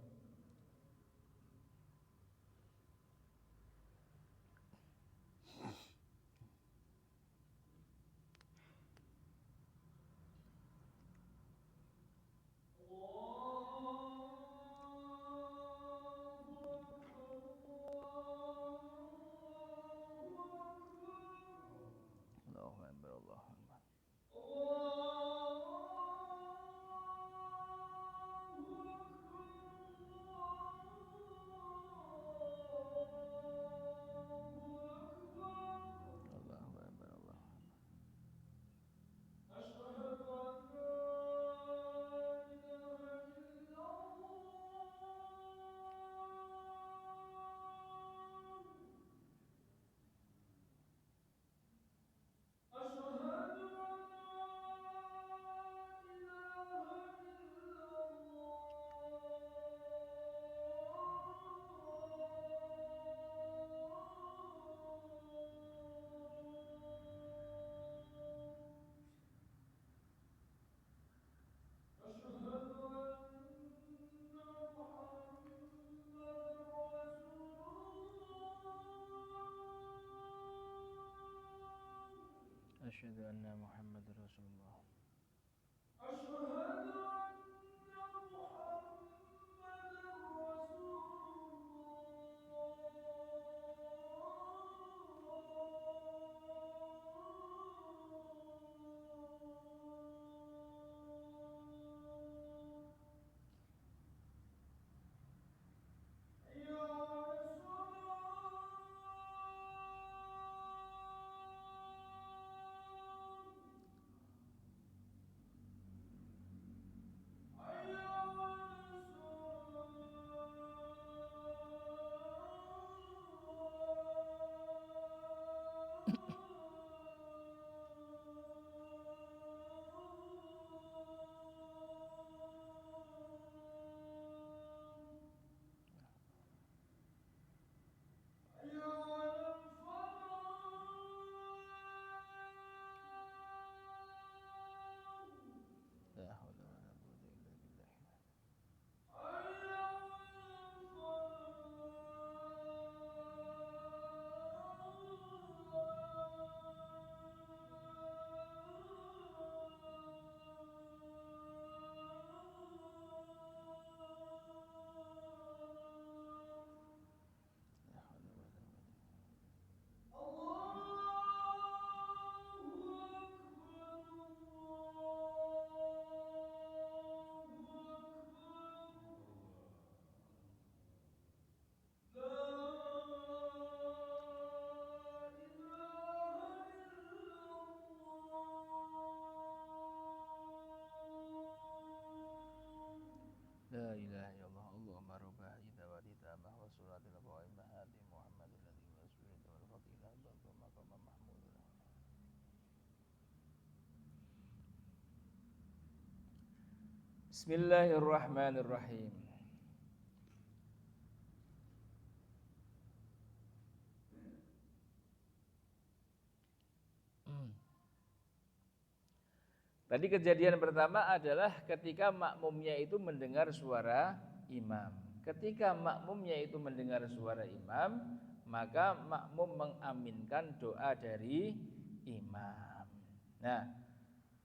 A: Asyhadu anna Muhammadar Rasulullah. La haula wala quwwata illa billah. La haula wala quwwata. La ilaha illallah Allahumma rabbah idza wadita ma wa suratil qawaimah hadi Muhammadil ladzi wasfihi wal fadilah bal maqam mahmud. Bismillahirrahmanirrahim. Tadi kejadian pertama adalah ketika makmumnya itu mendengar suara imam. Ketika makmumnya itu mendengar suara imam, maka makmum mengaminkan doa dari imam. Nah,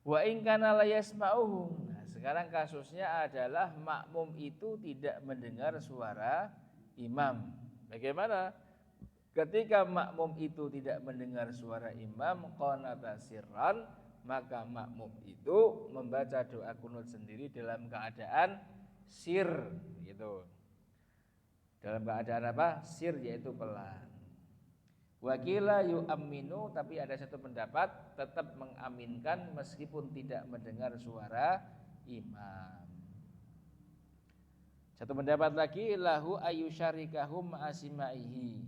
A: wa in kana la yasma'uhu. Nah, sekarang kasusnya adalah makmum itu tidak mendengar suara imam. Bagaimana? Ketika makmum itu tidak mendengar suara imam, qanata sirran, maka makmum itu membaca doa kunut sendiri dalam keadaan sir, gitu. Dalam keadaan apa? Sir, yaitu pelan. Wakila yu'amminu, tapi ada satu pendapat tetap mengaminkan meskipun tidak mendengar suara imam. Satu pendapat lagi, lahu ayyusyarikahum asimaihi,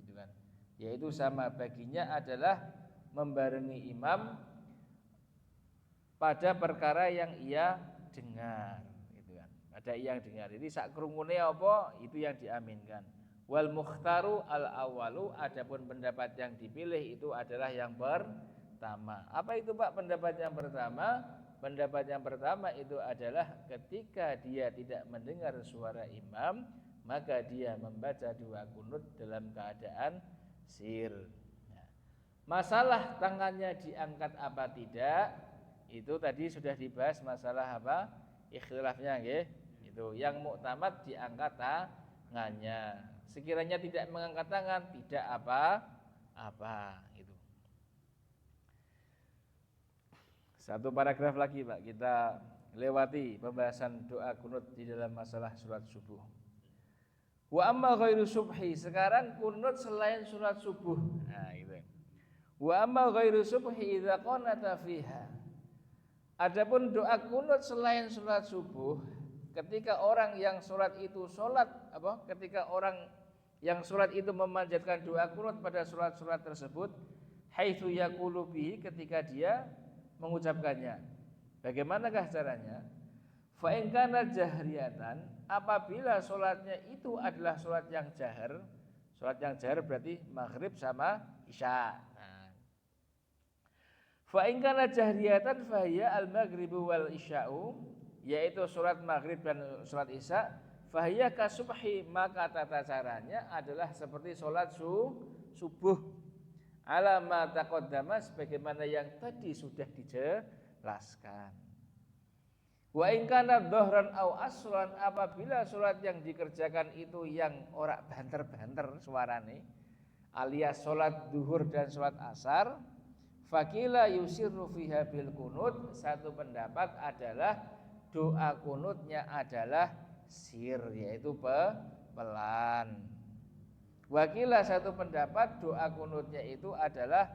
A: gitu kan. Yaitu sama baginya adalah membarengi imam pada perkara yang ia dengar, gitu kan. Ada yang dengar. Jadi sak krungune apa itu yang diaminkan. Wal mukhtaru al awalu, adapun pendapat yang dipilih itu adalah yang pertama. Apa itu Pak pendapat yang pertama? Pendapat yang pertama itu adalah ketika dia tidak mendengar suara imam, maka dia membaca doa kunut dalam keadaan sir. Masalah tangannya diangkat apa tidak, itu tadi sudah dibahas masalah apa? Ikhtilafnya nggih. Itu yang muktamad diangkat tangannya. Sekiranya tidak mengangkat tangan tidak apa-apa itu. Satu paragraf lagi Pak, kita lewati pembahasan doa kunut di dalam masalah surat subuh. Wa amma ghairu subhi, sekarang kunut selain surat subuh. Nah, gitu. Wa amma ghairu subhi idza qanata fiha. Adapun doa kunut selain salat subuh, ketika orang yang salat itu ketika orang yang salat itu memanjatkan doa kunut pada salat-salat tersebut, haitsu yaqulu bihi, ketika dia mengucapkannya. Bagaimanakah caranya? Fa in kana jahriyatan, apabila salatnya itu adalah salat yang jahar. Salat yang jahar berarti maghrib sama isya. Fa in kana jahriyatan fa hiya al-maghribu wal isya'u, yaitu salat maghrib dan salat isya, fa hiya kasubhi, maka tata caranya adalah seperti salat subuh. ala ma taqaddama sebagaimana yang tadi sudah dijelaskan. Wa in kana dhahran au aslan, apabila salat yang dikerjakan itu yang ora banter-banter suarane, alias salat zuhur dan salat asar, fakila yusirru fiha bil kunut, satu pendapat adalah doa kunutnya adalah sir, yaitu pelan. Wakila satu pendapat doa kunutnya itu adalah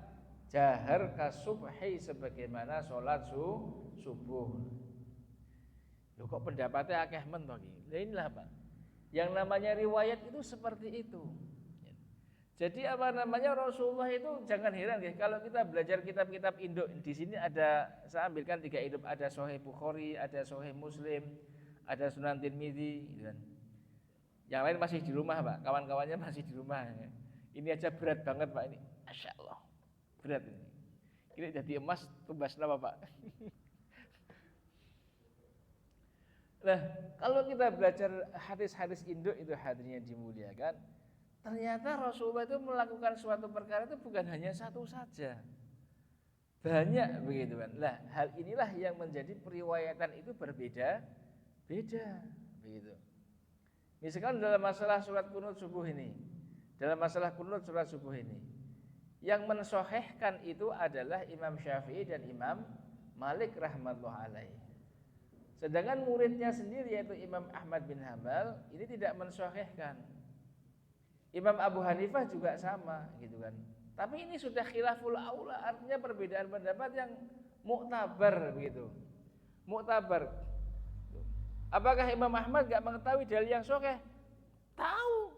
A: jahar kasubhi sebagaimana sholat subuh. Loh kok pendapatnya akeh men to iki? Lah inilah Pak. Yang namanya riwayat itu seperti itu. Jadi apa namanya Rasulullah itu jangan heran ya kalau kita belajar kitab-kitab induk di sini ada, saya ambilkan 3 induk, ada Sahih Bukhari, ada Sahih Muslim, ada Sunan Tirmidzi gitu kan. Yang lain masih di rumah Pak, kawan-kawannya masih di rumah. Ini aja berat banget Pak ini. Masya Allah, berat ini. Ini jadi emas tumbas apa Pak? Nah, kalau kita belajar hadis-hadis induk itu hadirin yang dimuliakan, ternyata Rasulullah itu melakukan suatu perkara itu bukan hanya satu saja, banyak begitu kan. Lah, hal inilah yang menjadi periwayatan itu berbeda-beda begitu. Misalkan dalam masalah surat kunut subuh ini, yang mensahihkan itu adalah Imam Syafi'i dan Imam Malik rahmatullah alaih. Sedangkan muridnya sendiri yaitu Imam Ahmad bin Hambal ini tidak mensahihkan. Imam Abu Hanifah juga sama gitu kan. Tapi ini sudah khilaful aula, artinya perbedaan pendapat yang muktabar begitu. Muktabar. Apakah Imam Ahmad enggak mengetahui dalil yang sahih? Tahu.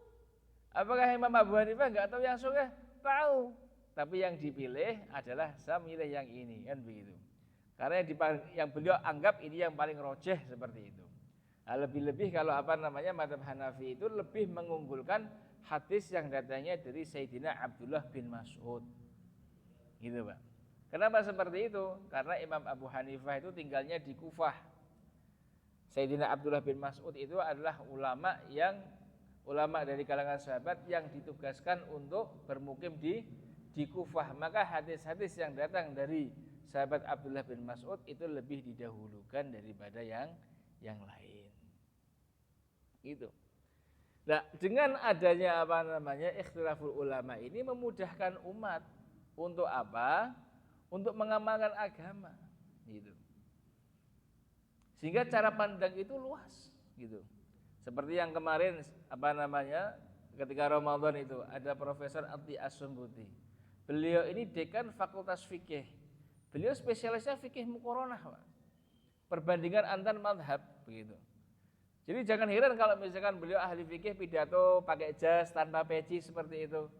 A: Apakah Imam Abu Hanifah enggak tahu yang sahih? Tahu. Tapi yang dipilih adalah saya milih yang ini kan begitu. Karena yang beliau anggap ini yang paling rojeh seperti itu. Nah, lebih-lebih kalau mazhab Hanafi itu lebih mengunggulkan hadis yang datangnya dari Sayyidina Abdullah bin Mas'ud. Gitu, Pak. Kenapa seperti itu? Karena Imam Abu Hanifah itu tinggalnya di Kufah. Sayyidina Abdullah bin Mas'ud itu adalah ulama dari kalangan sahabat yang ditugaskan untuk bermukim di Kufah. Maka hadis-hadis yang datang dari sahabat Abdullah bin Mas'ud itu lebih didahulukan daripada yang lain. Gitu. Nah, dengan adanya ikhtilaful ulama ini memudahkan umat untuk apa? Untuk mengamalkan agama, gitu. Sehingga cara pandang itu luas, gitu. Seperti yang kemarin ketika Ramadan itu ada Profesor Ati As-Sumbuti. Beliau ini dekan Fakultas Fikih. Beliau spesialisnya fikih muqaranah, Pak. Perbandingan antar mazhab begitu. Jadi jangan heran kalau misalkan beliau ahli fikih pidato pakai jas tanpa peci seperti itu.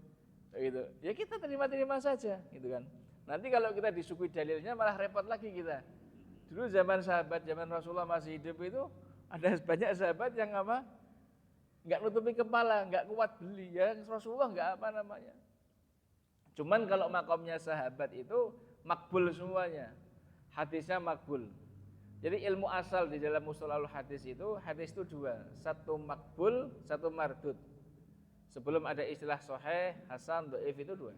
A: Gitu. Ya kita terima-terima saja, gitu kan. Nanti kalau kita disuguhi dalilnya malah repot lagi kita. Dulu zaman Rasulullah masih hidup itu ada banyak sahabat yang enggak nutupi kepala, enggak kuat beli ya. Rasulullah enggak Cuman kalau makomnya sahabat itu makbul semuanya. Hadisnya makbul. Jadi ilmu asal di dalam mustalahul hadis itu 2, satu makbul, satu mardud. Sebelum ada istilah sahih, hasan, dhaif itu 2.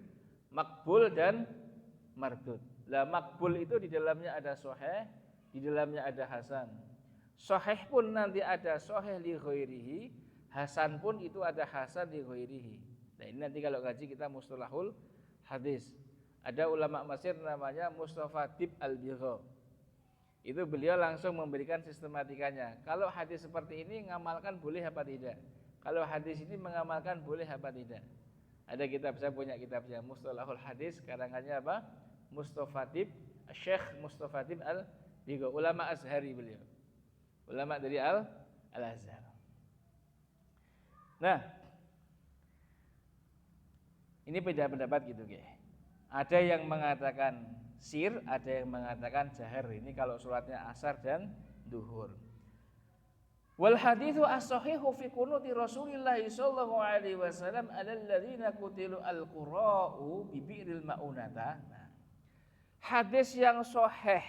A: Makbul dan mardud. Lah makbul itu di dalamnya ada sahih, di dalamnya ada hasan. Sahih pun nanti ada sahih li ghairihi, hasan pun itu ada hasan li ghairihi. Nah, ini nanti kalau ngaji kita mustalahul hadis. Ada ulama Mesir namanya Mustafa Dib Al-Bigha. Itu beliau langsung memberikan sistematikanya. Kalau hadis seperti ini ngamalkan boleh apa tidak? Kalau hadis ini mengamalkan boleh apa tidak? Ada kitab, saya punya kitabnya Mustalahul Hadis, karangannya apa? Mustafa Dib, Syekh Mustafa Dib Al-Bigha, ulama Azhari beliau. Ulama dari Al-Azhar. Nah, ini beda pendapat gitu, guys. Ada yang mengatakan sir, ada yang mengatakan jahar. Ini kalau sholatnya asar dan duhur. Wal haditsu as-sahihu fi qunuti Rasulillah sallallahu alaihi wasallam alal ladzina qutilu al-qura'u bi bi'ril maunata. Hadis yang sahih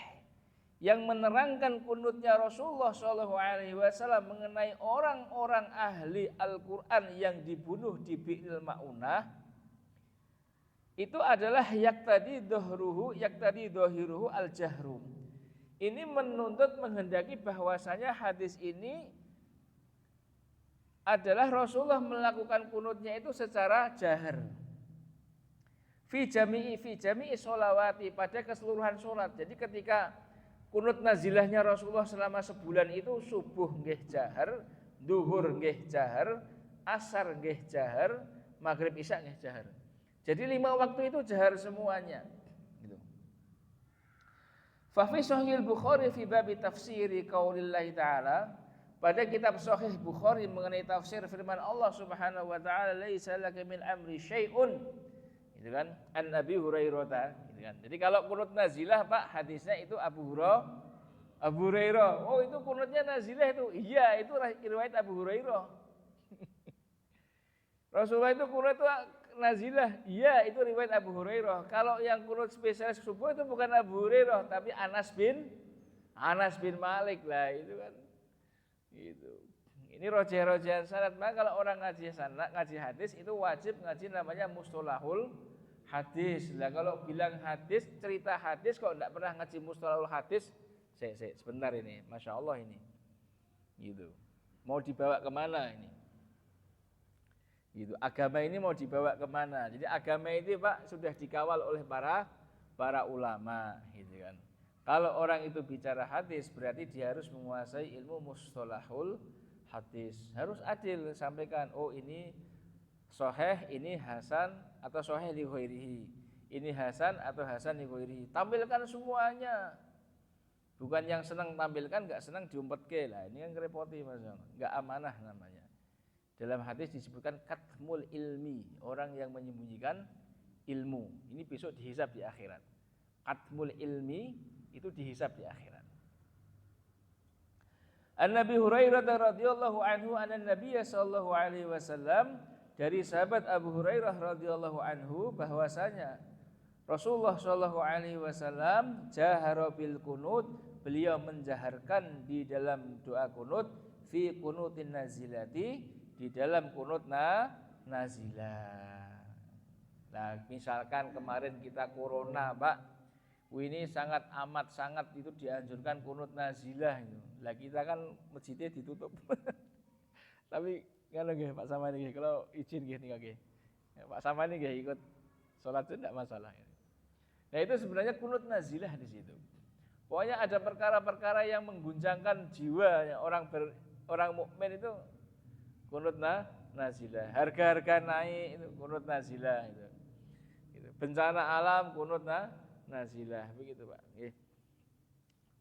A: yang menerangkan kunutnya Rasulullah sallallahu alaihi wasallam mengenai orang-orang ahli Al-Qur'an yang dibunuh di Bi'ril Maunah itu adalah yaktadi dhahiruhu al-jahru. Ini menuntut menghendaki bahwasanya hadis ini adalah Rasulullah melakukan kunutnya itu secara jahar. Fi jami'i sholawati, pada keseluruhan sholat. Jadi ketika kunut nazilahnya Rasulullah selama sebulan itu subuh nggih jahar, duhur nggih jahar, asar nggih jahar, maghrib isya nggih jahar. Jadi 5 waktu itu jahar semuanya. Gitu. Fa fi Sahih Bukhari fi bab tafsiri qaulillahi ta'ala, pada kitab Sahih Bukhari mengenai tafsir firman Allah Subhanahu wa taala, laisa laka min amri syai'un. Gitu kan? An Nabi Hurairah, gitu kan. Jadi kalau kunut nazilah Pak, hadisnya itu Abu Hurairah. Oh, itu kunutnya nazilah itu. Iya, itu riwayat Abu Hurairah. Rasulullah itu kunut itu nazilah. Iya, itu riwayat Abu Hurairah. Kalau yang kunut spesialis subuh itu bukan Abu Hurairah, tapi Anas bin Malik lah, itu kan. Gitu. Ini rojeh-rojehan sanad. Maka kalau orang ngaji sanad, ngaji hadis itu wajib ngaji namanya mustalahul hadis. Lah kalau bilang hadis, cerita hadis kok enggak pernah ngaji mustalahul hadis, sebentar ini, Masya Allah ini. Gitu. Mau dibawa kemana ini? Gitu. Agama ini mau dibawa kemana? Jadi agama itu Pak sudah dikawal oleh para ulama, gitu kan. Kalau orang itu bicara hadis, berarti dia harus menguasai ilmu mustalahul hadis. Harus adil, sampaikan, oh ini sahih, ini hasan atau sahih li ghairihi. Ini hasan atau hasan li ghairihi. Tampilkan semuanya. Bukan yang senang tampilkan, enggak senang diumpetke lah. Ini kan ngerepoti Mas. Enggak amanah namanya. Dalam hadis disebutkan katmul ilmi, orang yang menyembunyikan ilmu. Ini besok dihisab di akhirat. Katmul ilmi itu dihisab di akhirat. An-Nabi Hurairah radhiyallahu anhu anna Nabiy sallallahu alaihi wasallam, dari sahabat Abu Hurairah radhiyallahu anhu bahwasanya Rasulullah sallallahu alaihi wasallam jahara bil kunut, beliau menjaharkan di dalam doa kunut fi kunutin nazilati, di dalam kunut nazilah. Nah, misalkan kemarin kita corona, Pak, ini sangat itu dianjurkan kunut nazilah itu. Lah kita kan masjidnya ditutup. Tapi ngono nggih Pak Samani nggih, kalau izin nggih nika nggih. Ya, Pak Samani nggih ikut salat itu enggak masalah. Nah, itu sebenarnya kunut nazilah di situ. Pokoknya ada perkara-perkara yang mengguncangkan jiwa orang mukmin itu kunut nazilah. Harga-harga naik itu kunut nazilah itu. Gitu. Bencana alam kunut nazilah, begitu Pak. Nggih.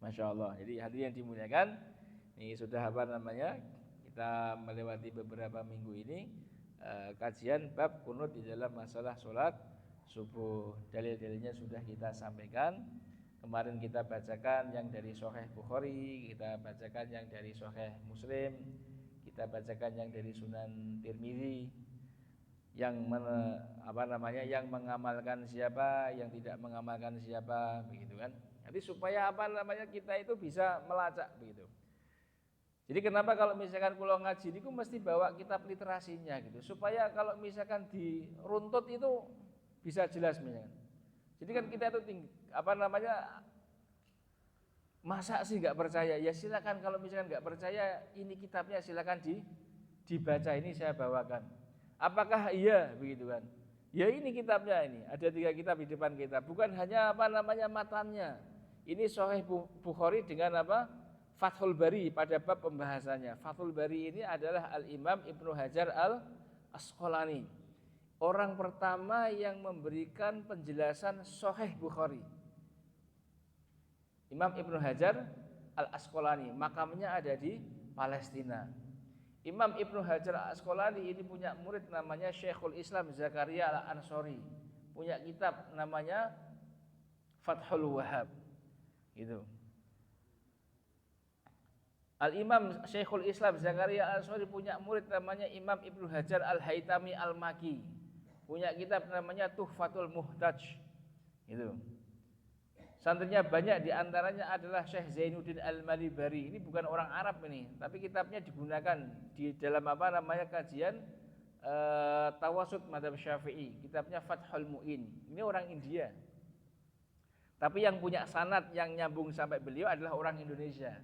A: Masya Allah. Jadi hadirin yang dimuliakan, ini sudah kita melewati beberapa minggu ini kajian bab kunut di dalam masalah sholat subuh. Dalil-dalilnya sudah kita sampaikan. Kemarin kita bacakan yang dari Sahih Bukhari, kita bacakan yang dari Sahih Muslim, kita bacakan yang dari Sunan Tirmizi, yang yang mengamalkan siapa, yang tidak mengamalkan siapa, begitu kan. Jadi supaya kita itu bisa melacak begitu. Jadi kenapa kalau misalkan kula ngaji niku mesti bawa kitab literasinya gitu, supaya kalau misalkan diruntut itu bisa jelas misalkan. Jadi kan kita itu masa sih nggak percaya? Ya silakan, kalau misalkan nggak percaya, ini kitabnya silakan dibaca, ini saya bawakan. Apakah iya begitu kan? Ya ini kitabnya ini, ada 3 kitab di depan kita. Bukan hanya matannya. Ini Sahih Bukhari dengan Fathul Bari pada bab pembahasannya. Fathul Bari ini adalah Al-Imam Ibnu Hajar Al-Asqalani. Orang pertama yang memberikan penjelasan Sahih Bukhari. Imam Ibnu Hajar Al-Asqalani, makamnya ada di Palestina. Imam Ibnu Hajar Al-Asqalani ini punya murid namanya Syekhul Islam Zakaria Al-Ansori. Punya kitab namanya Fathul Wahhab. Gitu. Al-Imam Syekhul Islam Zakaria Al-Ansori punya murid namanya Imam Ibnu Hajar Al-Haytami Al-Maki. Punya kitab namanya Tuhfatul Muhtaj. Gitu. Santrinya banyak, diantaranya adalah Syekh Zainuddin Al-Malibari. Ini bukan orang Arab ini, tapi kitabnya digunakan di dalam kajian Tawasud Madzhab Syafi'i, kitabnya Fathul Mu'in. Ini orang India. Tapi yang punya sanad yang nyambung sampai beliau adalah orang Indonesia.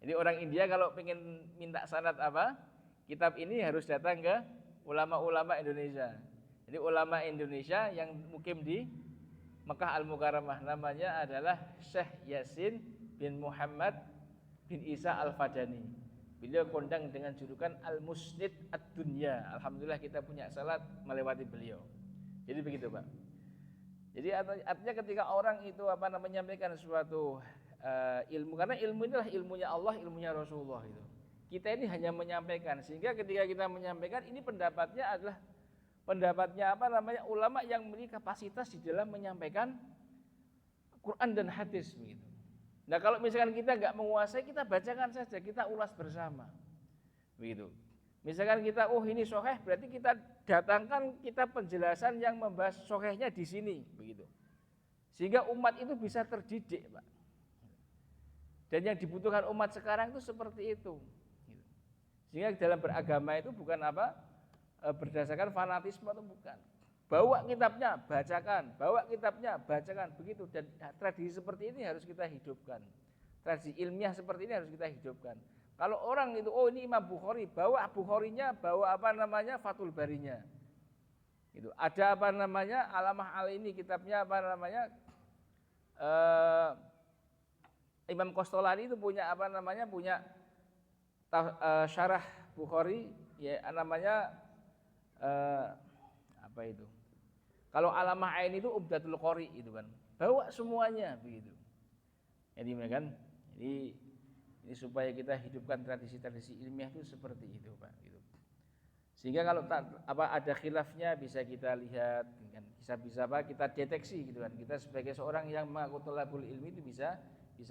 A: Jadi orang India kalau pengen minta sanad apa, kitab ini harus datang ke ulama-ulama Indonesia. Jadi ulama Indonesia yang mukim di Mekah Al-Mukarramah, namanya adalah Syekh Yasin bin Muhammad bin Isa Al-Fadani. Beliau kondang dengan julukan Al-Musnid Ad-Dunya. Alhamdulillah kita punya salat melewati beliau. Jadi begitu, Pak. Jadi artinya ketika orang itu menyampaikan suatu ilmu, karena ilmu inilah ilmunya Allah, ilmunya Rasulullah itu. Kita ini hanya menyampaikan, sehingga ketika kita menyampaikan ini pendapatnya adalah pendapatnya ulama yang memiliki kapasitas di dalam menyampaikan Quran dan hadis begitu. Nah, kalau misalkan kita nggak menguasai, kita bacakan saja, kita ulas bersama. Begitu. Misalkan kita ini sahih, berarti kita datangkan kitab penjelasan yang membahas sahihnya di sini, begitu. Sehingga umat itu bisa terdidik, Pak. Dan yang dibutuhkan umat sekarang itu seperti itu. Sehingga dalam beragama itu bukan berdasarkan fanatisme, atau bukan. Bawa kitabnya, bacakan, bawa kitabnya, bacakan, begitu. Dan tradisi seperti ini harus kita hidupkan. Tradisi ilmiah seperti ini harus kita hidupkan. Kalau orang itu, ini Imam Bukhari, bawa Bukharinya, bawa Fathul Barinya. Gitu. Ada Alamah Al-ini kitabnya Imam Qastolani itu punya punya syarah Bukhari, ya itu. Kalau Alamah Ain itu Ubdatul Qori itu kan. Bawa semuanya begitu. Jadi kan, ini supaya kita hidupkan tradisi-tradisi ilmiah itu seperti itu, Pak, gitu. Sehingga kalau ada khilafnya bisa kita lihat, kan, bisa kita deteksi gitu kan. Kita sebagai seorang yang mengaku thalabul ilmi itu bisa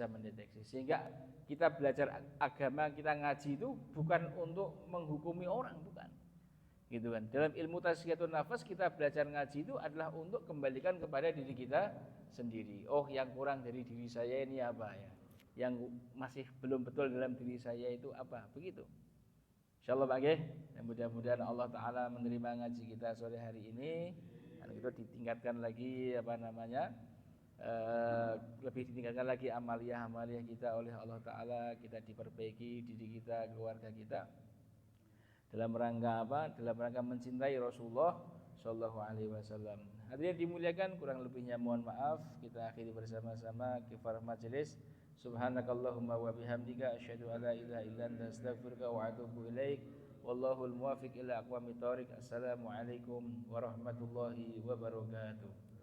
A: mendeteksi. Sehingga kita belajar agama, kita ngaji itu bukan untuk menghukumi orang, bukan. Gitu kan. Dalam ilmu tazkiyatun nafas kita belajar ngaji itu adalah untuk kembalikan kepada diri kita sendiri. Yang kurang dari diri saya ini apa ya? Yang masih belum betul dalam diri saya itu apa? Begitu. Insyaallah Pak nggih. Mudah-mudahan Allah taala menerima ngaji kita sore hari ini dan kita ditingkatkan lagi lebih ditingkatkan lagi amaliyah kita oleh Allah taala, kita diperbaiki diri kita, keluarga kita. Dalam rangka Dalam rangka mencintai Rasulullah sallallahu alaihi wasallam. Hadirin dimuliakan, kurang lebihnya mohon maaf. Kita akhiri bersama-sama kifarah majelis. Subhanakallahumma wa bihamdika asyhadu an la ilaha illa anta astaghfiruka wa atubu ilaik. Wallahul muwaffiq ila aqwamit thoriq. Assalamualaikum warahmatullahi wabarakatuh.